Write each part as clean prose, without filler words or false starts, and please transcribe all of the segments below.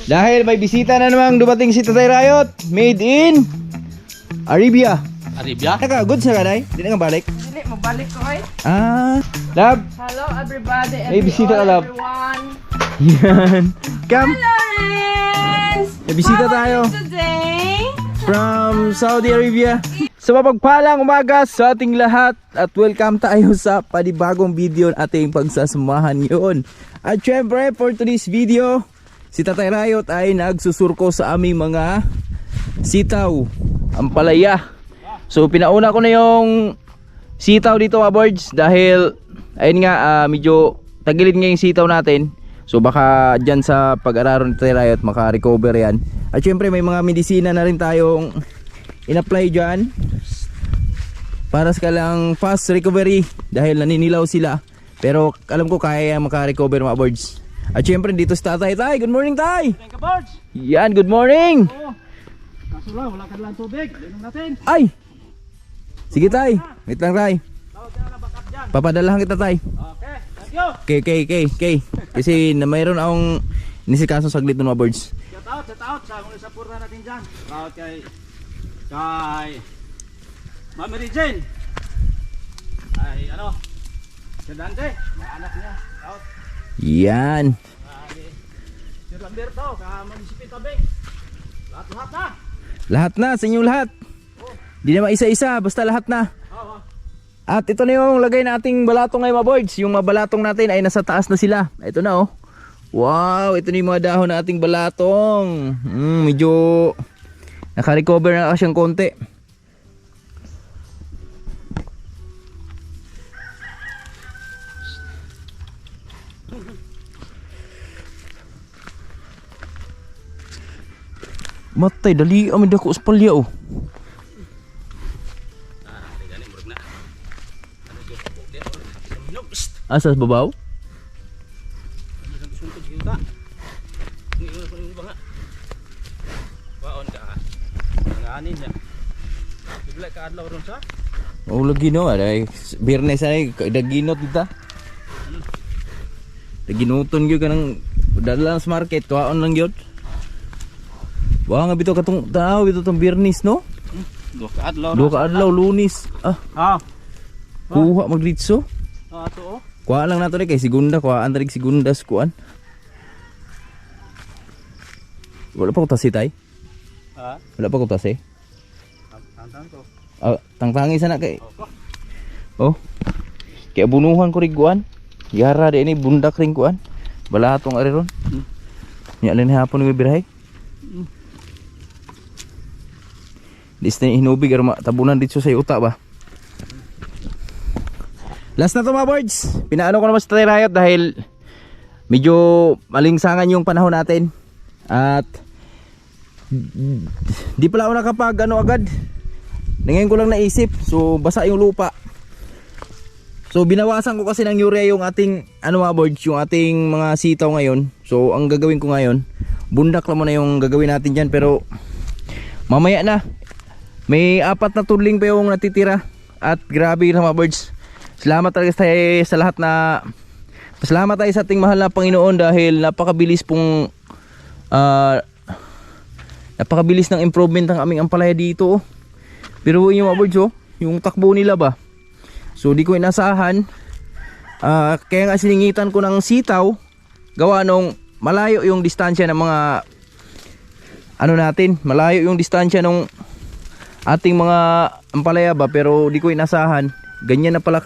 Dahil may bisita na namang dumating si Tatay Riot, made in Arabia. Arabia? Naka-goods na ka, Day? Di na nga balik? Dili, mabalik ko ay. Lab. Hello everybody, May bisita ka, love. everyone. Yan. Come. Hello, Renz! May bisita How are tayo. you today? From Saudi Arabia. Sa mapagpalang umaga sa ating lahat at welcome tayo sa panibagong video na ating pagsasamahan ngayon. At syempre for today's video, si Tatay Riot ay nagsusurko sa aming mga sitaw, ampalaya. So pinauna ko na yung sitaw dito mga boards dahil ayun nga medyo tagilid nga yung sitaw natin. So baka dyan sa pag-araro ni Tatay Riot maka-recover yan. At syempre may mga medisina na rin tayong in-apply dyan para sa kalang fast recovery dahil naninilaw sila. Pero alam ko kaya maka-recover mga boards. At syempre dito sa Tatay. Tay, good morning Tay! Thank you, Bards! Yan, good morning! Oo. Kaso lang, wala ka lang tubig. Linom natin. Ay! Sige Tay, wait lang Tay. Tawag ka na backup dyan. Papadalahan kita Tay. Okay, thank you. Okay. Kasi na mayroon akong inisikaso saglit ng mga birds. Shout out sa mga supporta natin dyan. Shout out kay Mami Regine. Ay, si Dante, may anak niya. Shout. Yan. Si Lamberto, ka-munisipyo Tabing. Lahat na. Lahat na, sa inyong lahat. Di na isa-isa, basta lahat na. Oo. At ito na yung lagay nating balatong ngayon mga birds. Yung mga balatong natin ay nasa taas na sila. Ito na oh. Wow, ito na yung mga dahon na ating balatong. Medyo naka-recover na siyang konti. Matay, dali amin dako sa palya oh. Asas babaw? Oh lagi no, ada Birnes ay daginot kita. Daginoton gyud kanang dala sa market tuaon lang gyud. Wa nga bitaw katong tanaw bitaw tong Birnes no? Duha ka adlaw Lunes. Kuha magditso. Ato oh. Kuha lang nato ni kay segunda, kuha antrig segundas kuan. Wala pa ko tasi tay. Wala pa ko tasi. Tantang ko. Tangtangi sana kay. Oh. Kaya bunuhan ko rig kuan. Yara de ini bundak ring kuan. Balatong ari ron. Nya alin hapon ni birahay. Dis na hinubig aron tabunan dito sa uta ba. Last na to mga birds. Pinaano ko naman sa Tatay Riot dahil medyo malingsangan yung panahon natin. At di pala ako nakapag agad. Ngayon ko lang naisip. So basa yung lupa. So binawasan ko kasi ng urea yung ating mga birds, yung ating mga sitaw ngayon. So ang gagawin ko ngayon, bundak lang muna yung gagawin natin dyan. Pero mamaya na. May 4 na tudling pa yung natitira. At grabe yung mga birds. Salamat talaga tayo sa lahat na salamat tayo sa ating mahal na Panginoon dahil napakabilis pong napakabilis ng improvement ng aming ampalaya dito. Pero yung mga birds yung takbo nila ba. So di ko inasahan. Kaya nga siningitan ko ng sitaw gawa nung malayo yung distansya ng mga natin, malayo yung distansya ng ating mga ampalaya ba, pero di ko inasahan. Ganyan na pala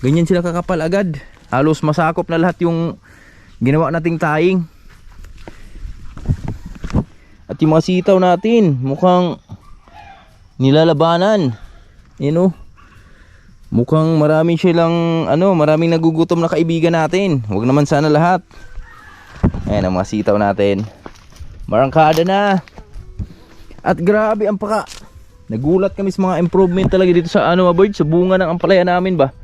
ganyan sila kakapal agad. Halos masakop na lahat yung ginawa nating taing. At yung mga sitaw natin mukhang nilalabanan. Mukhang maraming silang maraming nagugutom na kaibigan natin. Huwag naman sana lahat. Ayan ang mga sitaw natin. Marangkada na. At grabe ang paka. Nagulat kami sa mga improvement talaga dito sa mga birds, sa bunga ng ampalaya namin ba.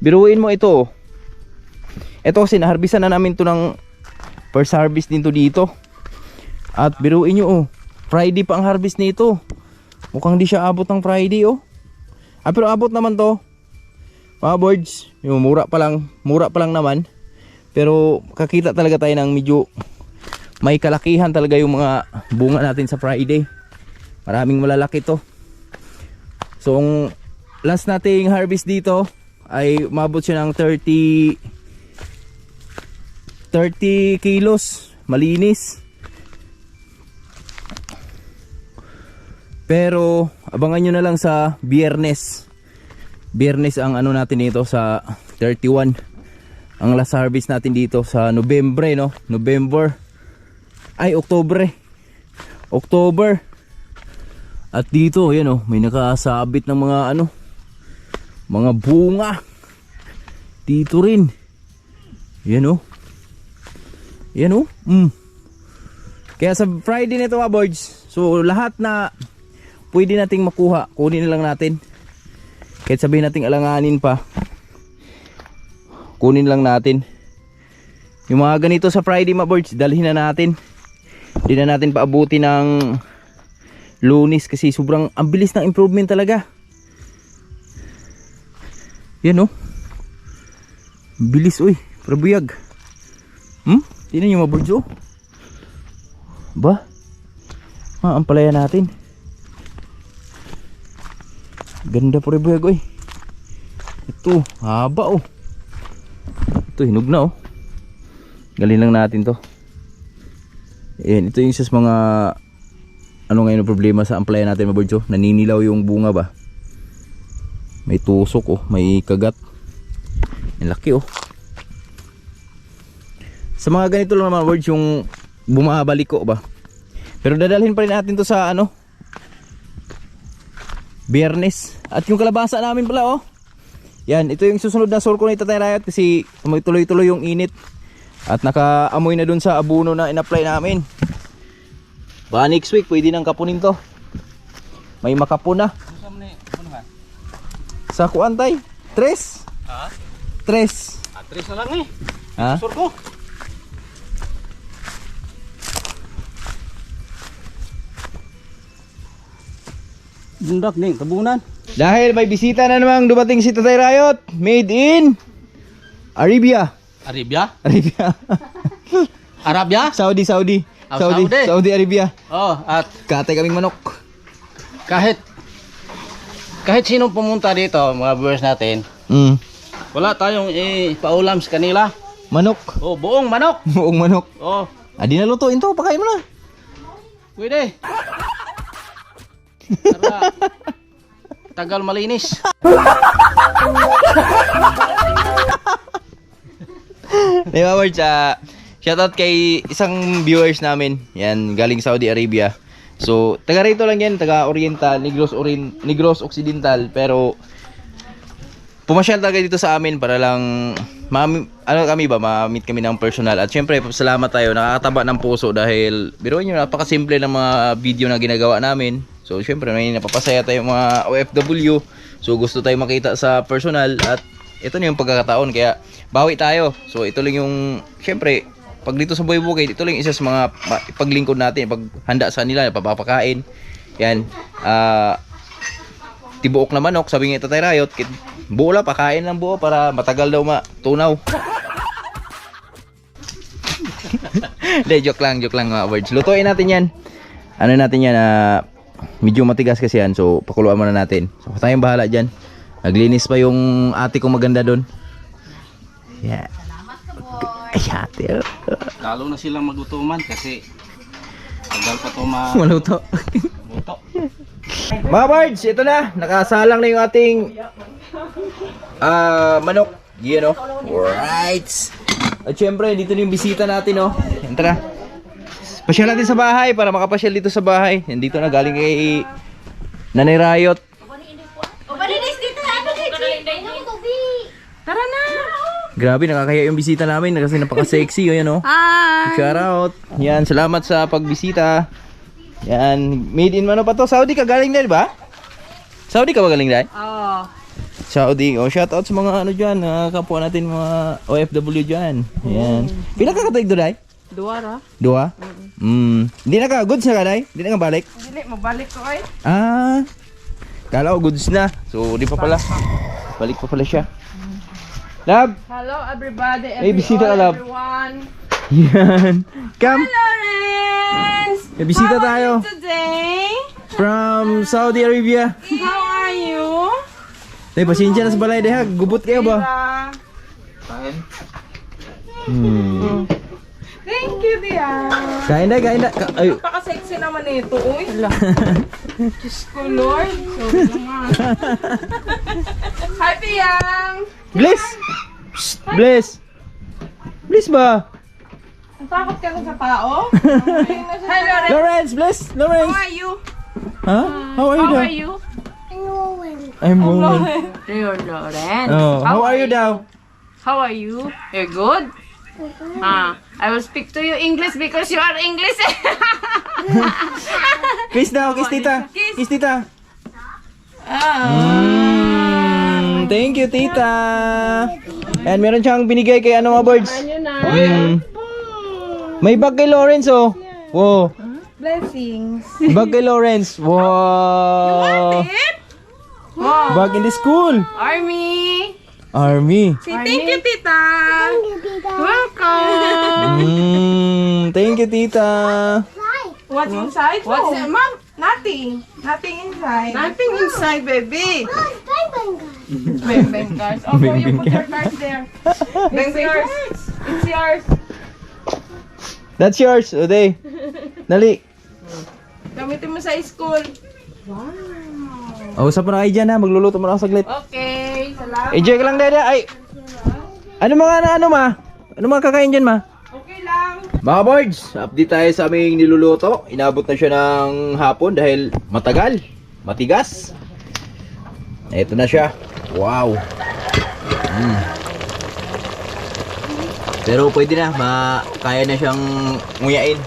Biruin mo ito. Ito kasi naharbisan na namin to ng first harvest din to dito. At biruin nyo Friday pa ang harvest nito. Mukhang di siya abot ng Friday pero abot naman to. Mga birds, yung mura pa lang naman. Pero kakita talaga tayo ng medyo may kalakihan talaga yung mga bunga natin sa Friday. Maraming malalaki to. So ang last nating harvest dito ay umabot siya ng 30 kilos. Malinis. Pero abangan nyo na lang sa Biyernes. Biyernes ang ano natin dito sa 31. Ang last harvest natin dito sa Nobyembre, no? October. At dito, yan oh, may nakasabit ng mga ano, mga bunga. Dito rin. Yan oh. Kaya sa Friday nito mga boards, so lahat na pwede nating makuha, kunin na lang natin. Kahit sabihin nating alanganin pa, kunin lang natin. Yung mga ganito sa Friday mga boards, dalhin na natin. Hindi na natin paabuti ng Lunes kasi sobrang ang bilis ng improvement talaga. Yan oh. Bilis uy, prabuyag. Tingnan nyo mga boards oh. Ba? Ang palaya natin. Ganda prabuyag uy. Ito, haba oh. Ito, hinog na oh. Galing lang natin to. Ayan, ito yung isa sa mga ano ngayon ang problema sa ampalaya natin mga boards oh. Naninilaw yung bunga ba. May tusok oh, may kagat. Ang laki oh. Sa mga ganito lang mga boards yung bumabalik ko ba. Pero dadalhin pa rin natin to sa ano Biyernes. At yung kalabasa namin pala oh. Yan, ito yung susunod na surko ni Tatay Rayot kasi tuloy-tuloy yung init. At nakaamoy na dun sa abuno na in-apply namin. Baka next week pwede nang kapunin to. May makapun na. Sa kuan tay? 3? Ha? 3. 3 na lang eh. Ha? Surko. Bundak ning tabunan. Dahil may bisita na namang dumating si Tatay Rayot. Made in Arabia. Arabia? Arabia. Arabia? Saudi. Oh, Saudi. Saudi Arabia. Oh, at Katay kaming manok. kahit sinong pumunta dito, mga viewers natin, wala tayong ipaulam sa kanila. Manok. Oh, buong manok. Buong manok. Oh, Adi na lutuin to, pakain mo na. pwede. Para tagal malinis. Diba March, shoutout kay isang viewers namin. Yan, galing Saudi Arabia. So, taga rito lang yan, taga Oriental, Negros Occidental. Pero, pumasyal talaga dito sa amin para lang, ma-meet kami ng personal. At syempre, salamat tayo, nakakataba ng puso dahil, biruin nyo, napakasimple ng mga video na ginagawa namin. So, syempre, may napapasaya tayo mga OFW. So, gusto tayo makita sa personal at ito na yung pagkakataon kaya bawi tayo. So ito lang yung syempre pag dito sa Buhay Bukid, ito lang isa sa mga paglingkod natin, paghanda sa nila, papapakain. Yan. Tibuok na manok, sabi nga Tatay Rayot, buo lang, pakain lang buo para matagal daw matunaw. De, joke lang mga words. Lutuin natin yan. Ano natin yan, medyo matigas kasi yan, so pakuluan muna natin. So tayong bahala dyan. Naglinis pa yung ate kong maganda doon. Yeah. Salamat ka boy. Ay ate. Lalo na silang magutuman kasi tagal pa to Maluto. maluto. Mga birds, ito na. Nakasalang na yung ating manok. Yan o. Alright. At syempre, dito na yung bisita natin o. Yan, tara. Pasyal natin sa bahay para makapasyal dito sa bahay. Yan dito na galing kay Nanay Rayot. Tara na. Grabe, nakakaya yung bisita namin kasi napaka-sexy. O yan o. Hi. Shout out. Yan, salamat sa pagbisita. Yan, made in ano pa to? Saudi ka galing na, di ba? Saudi ka ba galing na? Oh. Saudi. Oh, shout out sa mga ano diyan, kapwa natin mga OFW diyan. Yan. Pila ka katuig do dai? Duwara. Dua? Hindi na ka goods na ka dai? Hindi na ka balik? Dili mabalik ko ay. Kala ko goods na. So, di pa pala. Balik pa pala siya. Lab, Hello everybody. May bisita ka, love. Everyone. Yan. Come. Lawrence! May bisita How are tayo. you today? From Saudi Arabia. How are you? Tay, pasensya na sa balay ha. Gubot kayo ba? Thank you, Dia. Kain na. Ay. Napaka-sexy naman ito, uy. Diyos ko, Lord. Sorry naman. Hi, Piyang! Bliss! Psst, Bliss! Bliss ba? Natakot ka na sa tao? Hi, Lawrence! Lawrence! Bliss! How Lawrence! are you? Huh? How are you How daw? are you? I'm rolling. You're Lawrence. Oh, how are you daw? How are you? You're good? I will speak to you English because you are English. Kiss daw, kiss tita. Kiss tita. Thank you, tita. And meron siyang binigay kay ano mga birds. May bag kay Lawrence oh. Wow. Blessings. Bag kay Lawrence. Wow. Wow. Bag in the school. Army. Army. Say thank you, Tita. Welcome. Thank you, tita. What's inside? What's in, Mom? Nothing. Nothing inside. Nothing inside, baby. Bang bang cards. Oh, so you put your cards there. It's yours. It's yours. That's yours, Uday. Dali. Gamitin mo sa school. Oh, usap na kayo dyan ha. Magluluto mo na ako saglit. Okay. Salamat. Enjoy ka lang, Dada. Ay. Ano mga kakain dyan, ma? Okay lang. Mga boards, update tayo sa aming niluluto. Inabot na siya ng hapon dahil matagal, matigas. Ito na siya. Wow. Pero pwede na, kaya na siyang nguyain.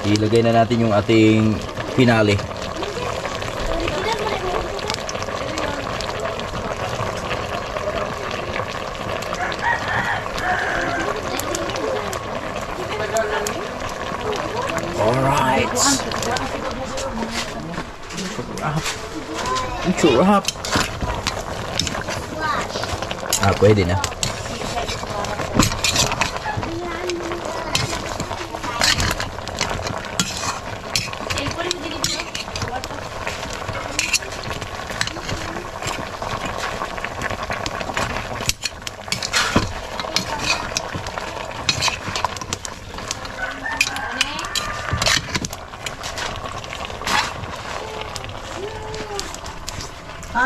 Ilagay na natin yung ating finale. Alright. Churap. Pwede na.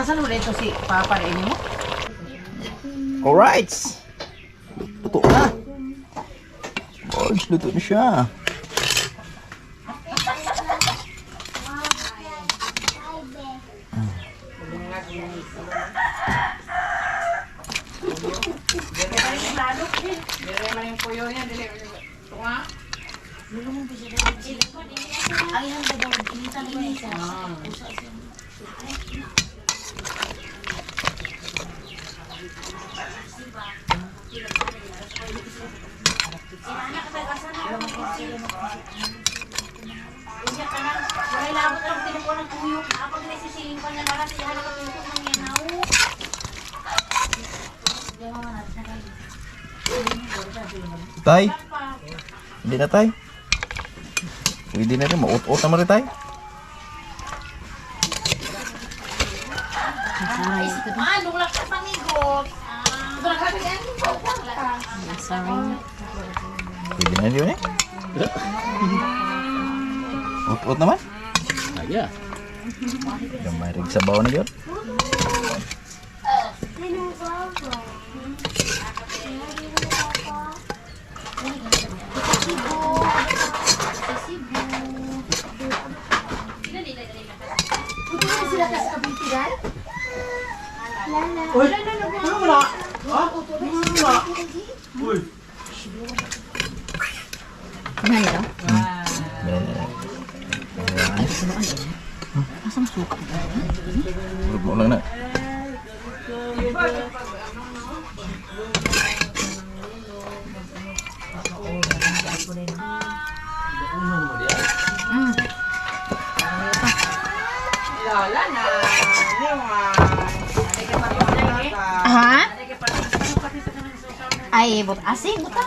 Saan ulit ito si Papa rin mo? Alright. Luto na. Boys, luto na siya. Tay? Hindi na tay? Pwede na rin, maut-ut naman rin tay. Pwede na rin yun eh. Ut-ut naman? Yeah. Gamay rin sa bawa na yun. Mo lang na. Wala na. Ha? Ay, asin, buta.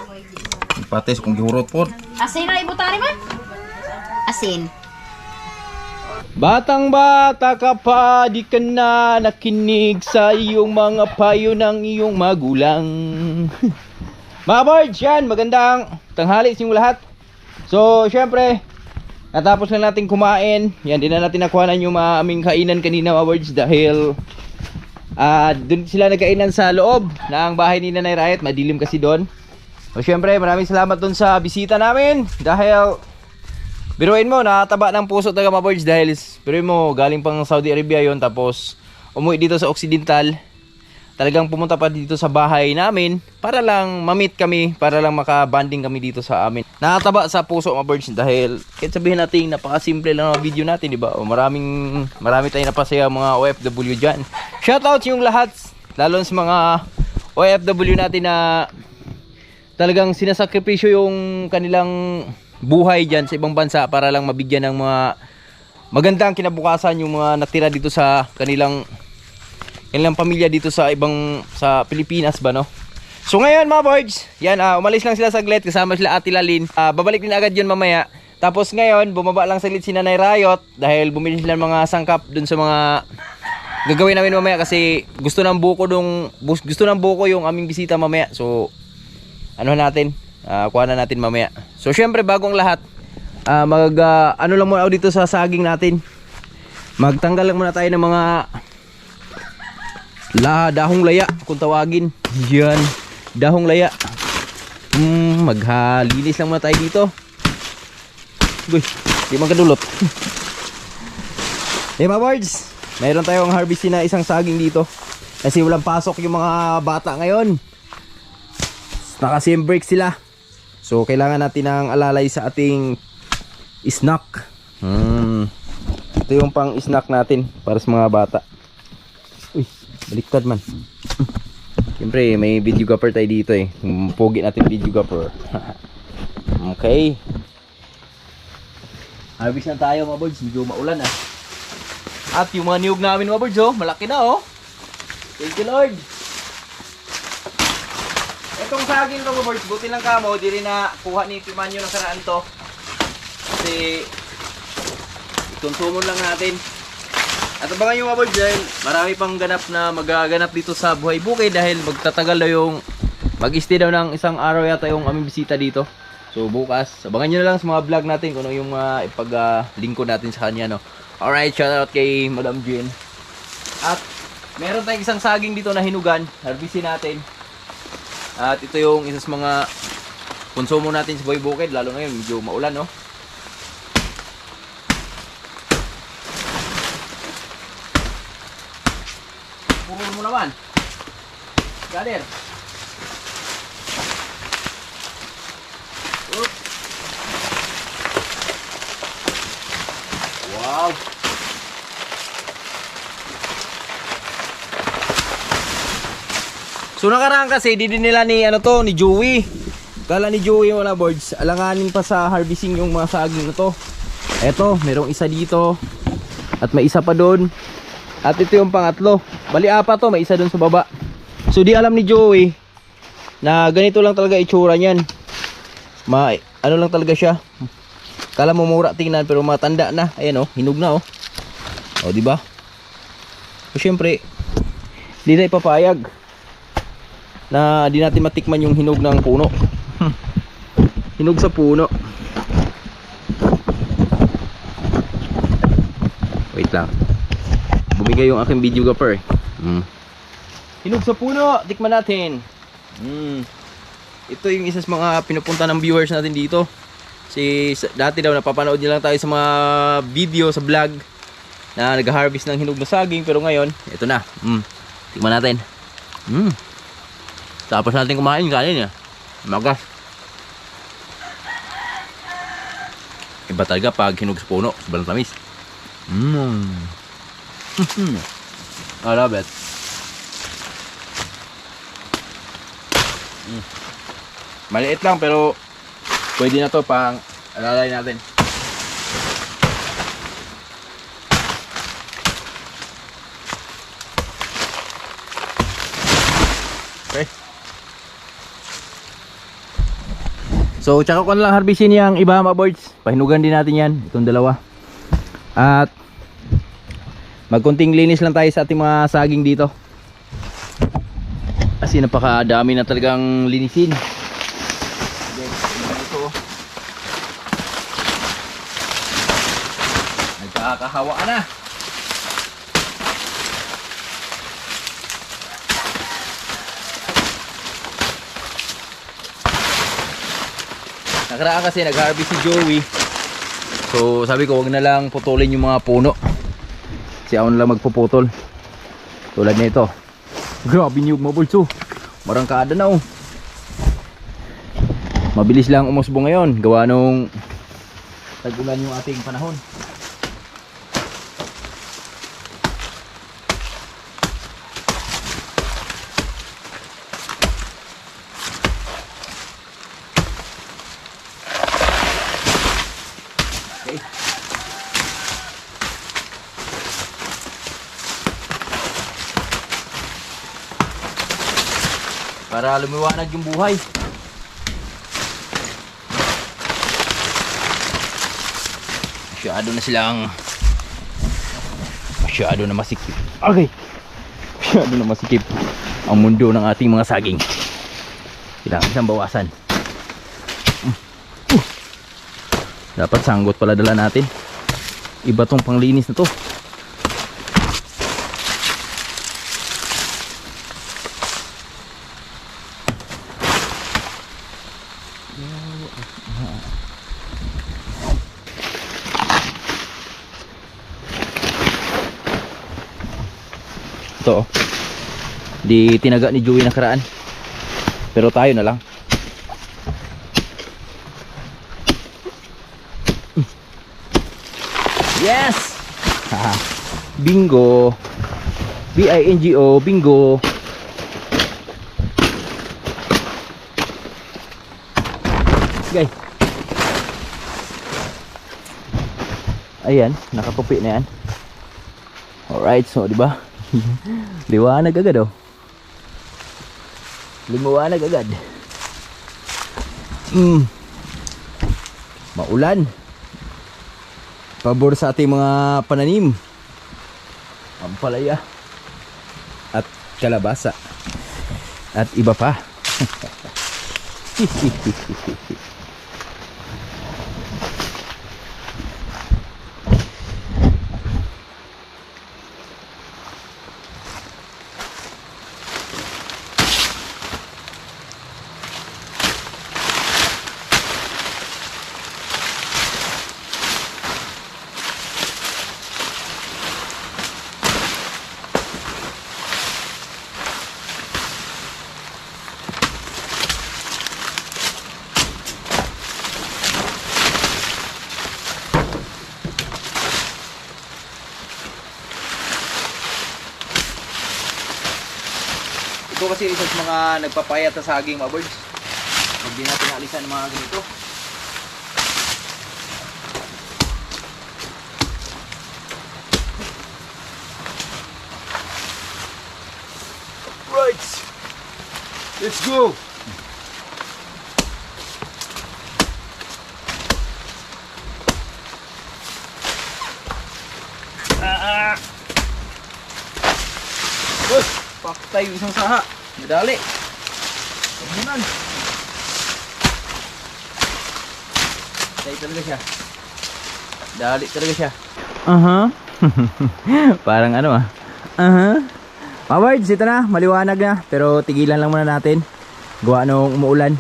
Patis kung gihurot po. Asin na ibutari ba? Asin. Batang bata ka pa, di ka na nakinig sa iyong mga payo ng iyong magulang. Mga boards, yan, magandang tanghali sa inyong lahat. So, syempre, natapos na natin kumain. Yan, di na natin nakuhanan yung mga aming kainan kanina mga boards dahil doon sila nagkainan sa loob ng bahay ni Nanay Riot. Madilim kasi doon. So, syempre, maraming salamat doon sa bisita namin dahil biruin mo, nakataba ng puso talaga mga boards dahil biruin mo, galing pang Saudi Arabia yon tapos umuwi dito sa Occidental. Talagang pumunta pa dito sa bahay namin para lang ma-meet kami, para lang maka-bonding kami dito sa amin. Nakataba sa puso mga birds dahil kahit sabihin natin napaka-simple lang ang video natin, di ba? O marami tayong napasaya mga OFW dyan. Shoutout yung lahat, lalo sa mga OFW natin na talagang sinasakripisyo yung kanilang buhay dyan sa ibang bansa para lang mabigyan ng mga magandang kinabukasan yung mga natira dito sa kanilang pamilya dito sa Pilipinas ba, no? So ngayon mga boys, yan, umalis lang sila saglit kasama sila Ate Lalin. Babalik din agad yun mamaya. Tapos ngayon, bumaba lang saglit si Nanay Riot dahil bumili sila ng mga sangkap dun sa mga gagawin namin mamaya kasi gusto ng buko yung aming bisita mamaya. So ano natin, kuha na natin mamaya. So syempre bago ang lahat, ano lang muna dito sa saging natin. Magtanggal lang muna tayo ng mga dahong laya kung tawagin. Yan, dahong laya. Maghalinis lang muna tayo dito. Uy, di man kadulot. Hey mga birds, mayroon tayong harvestin na isang saging dito kasi walang pasok yung mga bata ngayon. Naka-sem break sila. So kailangan natin ng alalay sa ating snack. Ito yung pang snack natin para sa mga bata. Uy, baliktad man. Siyempre may videographer tayo dito eh. Pogi natin videographer. Okay. Harvest na tayo mga birds. Medyo maulan ah. At yung mga niyog namin mga birds, oh, malaki na oh. Thank you Lord. Itong saging to mga birds, buti lang kamo, di rin na kuha ni Pimanyo ng karaan to. Kasi ikonsumo lang natin. At abangan nyo mga birds dahil marami pang ganap na magaganap dito sa Buhay Bukid dahil magtatagal daw yung mag-stay daw ng isang araw yata yung aming bisita dito. So bukas, abangan nyo na lang sa mga vlog natin kung ano yung ipag-lingkod natin sa kanya, no. Alright, shoutout kay Madam Jean. At meron tayong isang saging dito na hinugan, harvestin natin. At ito yung isa sa mga konsumo natin sa Buhay Bukid, lalo ngayon medyo maulan, no. Puro mo naman. Gader. Wow. So nakaraan kasi di din nila ni Joey. Kala ni Joey wala boards. Alanganin pa sa harvesting yung mga saging na to. Eto, merong isa dito. At may isa pa doon. At ito yung pangatlo. Bali apat to, may isa doon sa baba. So di alam ni Joey na ganito lang talaga itsura niyan. Ano lang talaga siya. Kala mo mura tingnan pero matanda na. Ayan oh, hinog na oh. Oh, di ba? So syempre, di na ipapayag na di natin matikman yung hinog ng puno. Hinog sa puno. Wait lang. Bumigay yung aking videographer. Hinog sa puno, tikman natin. Ito yung isa sa mga pinupunta ng viewers natin dito. Dati daw napapanood nyo lang tayo sa mga video sa vlog na nag-harvest ng hinog na saging, pero ngayon, ito na. Tikman natin. Tapos natin kumain kanin niya. Magas. Iba talaga pag hinog sa puno, sobrang tamis. I love it. Maliit lang pero pwede na to pang alalay natin. Okay. So, tsaka ko na lang harbisin yung iba mga birds. Pahinugan din natin yan, itong dalawa. At magkunting linis lang tayo sa ating mga saging dito. Kasi napakadami na talagang linisin. Ito. Nagkakahawaan na. Nakaraan kasi nag-harvest si Joey. So sabi ko wag na lang putulin yung mga puno. Kasi ako na lang magpuputol. Tulad nito. Grabe niyog mga birds oh. Marangkada na oh. Mabilis lang umusbo ngayon. Gawa nung tag-ulan yung ating panahon. Okay. Para lumiwanag yung buhay. Masyado na masikip. Okay. Masyado na masikip ang mundo ng ating mga saging. Kailangan isang bawasan. Dapat sanggot pala dala natin. Iba tong panglinis na to. Ito oh. Di tinaga ni Joey nakaraan. Pero tayo na lang. Yes! Haha. Bingo. B-I-N-G-O. Bingo. Okay. Ayan, nakatupi na yan. Alright, so di ba? Liwanag agad oh. Liwanag agad. Maulan. Pabor sa ating mga pananim. Ampalaya at kalabasa at iba pa. Ito kasi isa sa mga nagpapayat sa saging mga birds. Huwag din natin alisan ng mga ganito. Right. Let's go. Paktay yung isang saha. Madali. Pagmunan. Paktay talaga siya. Dali talaga siya. Parang ano ah. Mga birds, ito na. Maliwanag na. Pero tigilan lang muna natin. Gawa nung umuulan.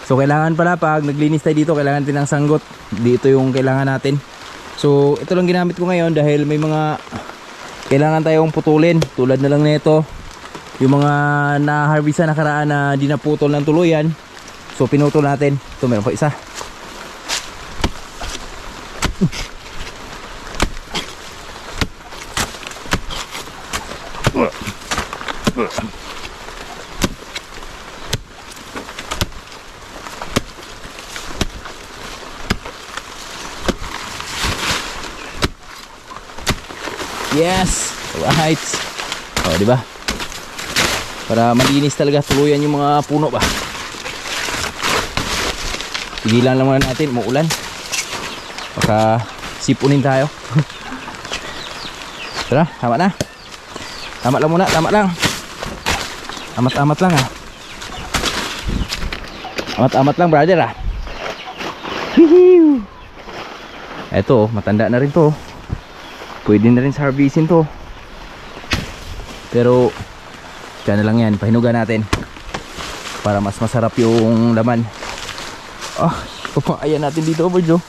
So kailangan pala pag naglinis tayo dito, kailangan natin ng sanggot. Dito yung kailangan natin. So ito lang ginamit ko ngayon dahil may mga kailangan tayong putulin. Tulad na lang nito. Yung mga na-harvest na nakaraan na di naputol ng tuluyan. So pinutol natin. Ito meron pa isa. Yes. Right. Oh, di ba? para malinis talaga tuluyan yung mga puno ba. Tigilan lang muna natin, umuulan. Baka sipunin tayo. Tara, tama na. Tama lang muna, tama lang. Amat-amat lang ha. Amat-amat lang brother ha. Hihiu. Eto, matanda na rin to. Pwede na rin sa harvestin to. Pero kaya na lang yan, pahinuga natin para mas masarap yung laman. Ah, papaayan natin dito birds oh.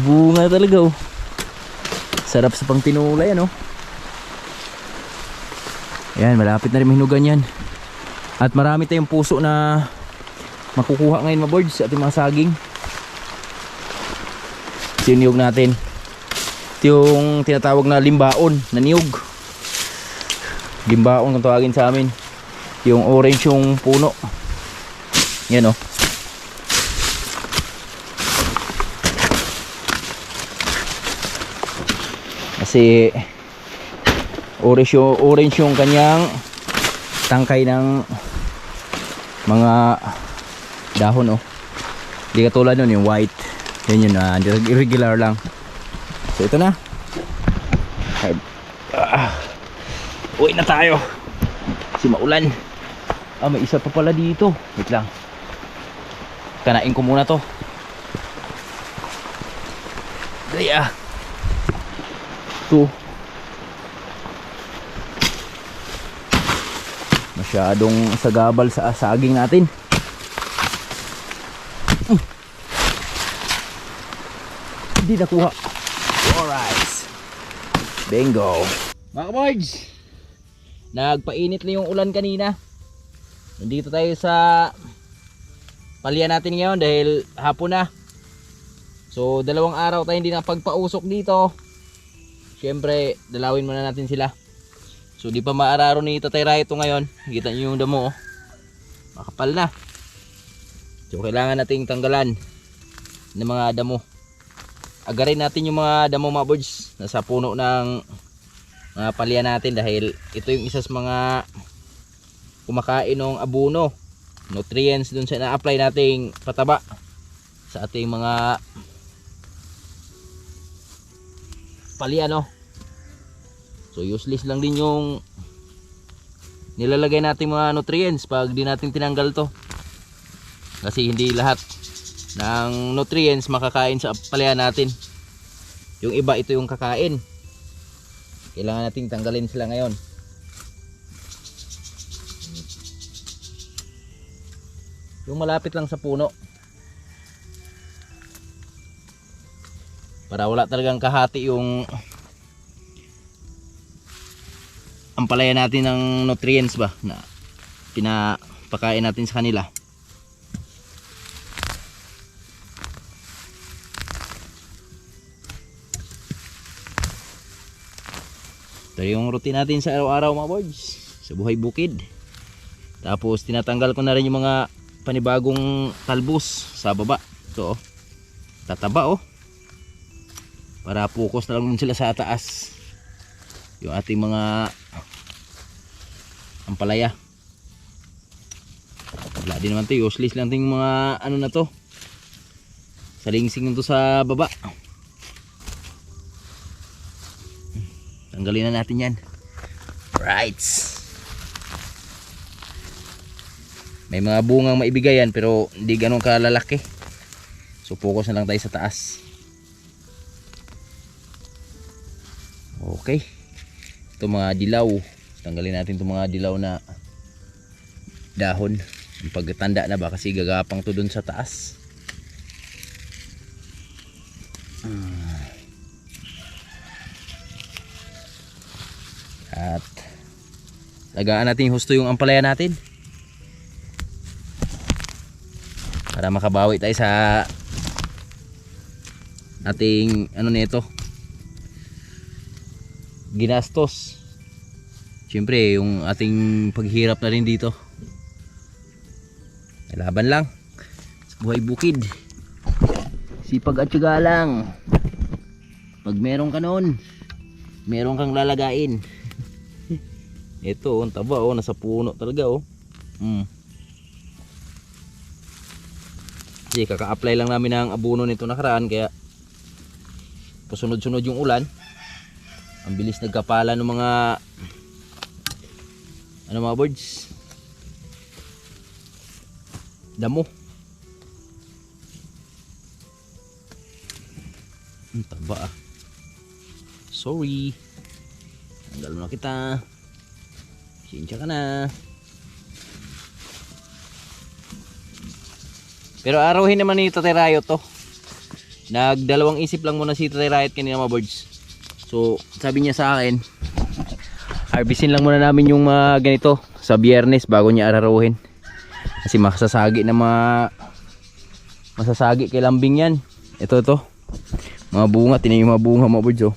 Bunga talaga oh. Sarap sa pang tinula yan oh. Ayan, malapit na rin mahinugan yan. At marami tayong puso na makukuha ngayon mga birds sa ating mga saging. Ito yung niyog natin. Ito yung tinatawag na limbaon na niyog. Limbaon kung tawagin sa amin. Yung orange yung puno. Yan oh. Kasi orange yung kanyang tangkay ng mga dahon oh. Hindi katulad nun yung white. Yan yun na irregular lang. So ito na. Uwi na tayo. Kasi maulan. Ah, may isa pa pala dito. Wait lang. Kanain ko muna to. Dali ah. Ito. Masyadong sagabal sa saging natin. Hindi nakuha. Alright. Bingo. Mga kabards, nagpainit na yung ulan kanina. Nandito tayo sa palya natin ngayon dahil hapon na. So 2 araw tayo hindi nakapagpausok dito. Siyempre dalawin muna natin sila. So di pa maararo ni Tatay Raito ngayon. Kita nyo yung damo oh. Makapal na. So kailangan nating tanggalan ng mga damo. Agarin natin yung mga damo mga birds nasa puno ng mga palya natin dahil ito yung isa sa mga kumakain ng abono, nutrients dun sa na-apply nating pataba sa ating mga palya no. So useless lang din yung nilalagay nating mga nutrients pag di natin tinanggal to. Kasi hindi lahat ng nutrients makakain sa palya natin. Yung iba ito yung kakain. Kailangan nating tanggalin sila ngayon. Yung malapit lang sa puno. Para wala talagang kahati yung ang palaya natin ng nutrients ba na pinapakain natin sa kanila. Ito yung routine natin sa araw-araw mga boys sa buhay bukid. Tapos tinatanggal ko na rin yung mga panibagong talbos sa baba. Ito oh, tataba oh, para focus na lang sila sa taas yung ating mga ampalaya. Wala din naman ito, useless lang yung mga ano na to, salingsing nito sa baba. Tanggalin na natin yan. Right. May mga bungang maibigay yan pero hindi ganun kalalaki. So focus na lang tayo sa taas. Okay. Ito mga dilaw. Tanggalin natin itong mga dilaw na dahon. Yung pagtanda na ba kasi gagapang to dun sa taas. At lagaan natin husto yung ampalaya natin para makabawi tayo sa ating ano nito ginastos. Siyempre yung ating paghirap na rin dito, laban lang sa buhay bukid, sipag at tiyaga lang. Pag meron ka noon, meron kang lalagain. Ito, ang taba oh, nasa puno talaga oh. Kasi kaka-apply lang namin ng abono nito nakaraan kaya pasunod-sunod yung ulan. Ang bilis nagkapala ng mga mga birds. Damo. Ang taba ah. Sorry. Tanggal na kita. Sinsya ka na. Pero arahin naman ni Tatay Rayot to. Nagdalawang isip lang muna si Tatay Rayot kanina mga birds. So sabi niya sa akin, harvestin lang muna namin yung ganito sa Biyernes bago niya araruhin. Kasi masasagi na masasagi kay lambing yan. Ito. Mga bunga, tingnan yung mga bunga mga birds oh.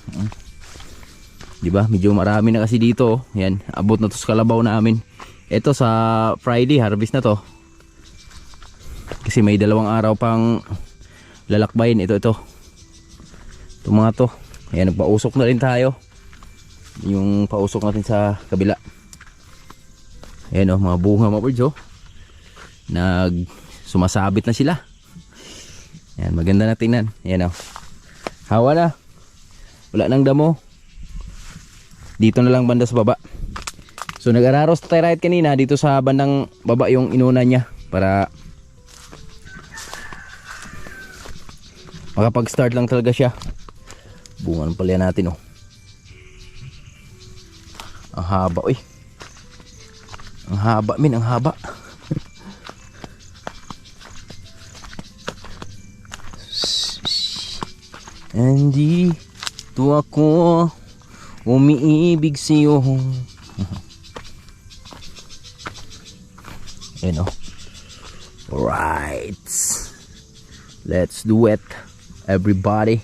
Diba? Medyo marami na kasi dito oh. Yan, abot na to sa kalabaw namin. Ito sa Friday harvest na to. Kasi may 2 araw pang lalakbayin. Ito. Itong mga to. Ayan, nagpausok na rin tayo. Yung pausok natin sa kabila. Ayan oh, mga bunga mga birds oh. Sumasabit na sila. Ayan, maganda na tingnan. Ayan oh. Hawa na. Wala nang damo. Dito na lang banda sa baba. So nag-araros tayo right kanina. Dito sa bandang baba yung inuna niya. Para makapag-start lang talaga siya. Bunga ng palya natin oh. Ang haba uy. Ang haba min, ang haba. Andito ako umiibig sa'yo. Ayan o. Alright. Let's do it, everybody.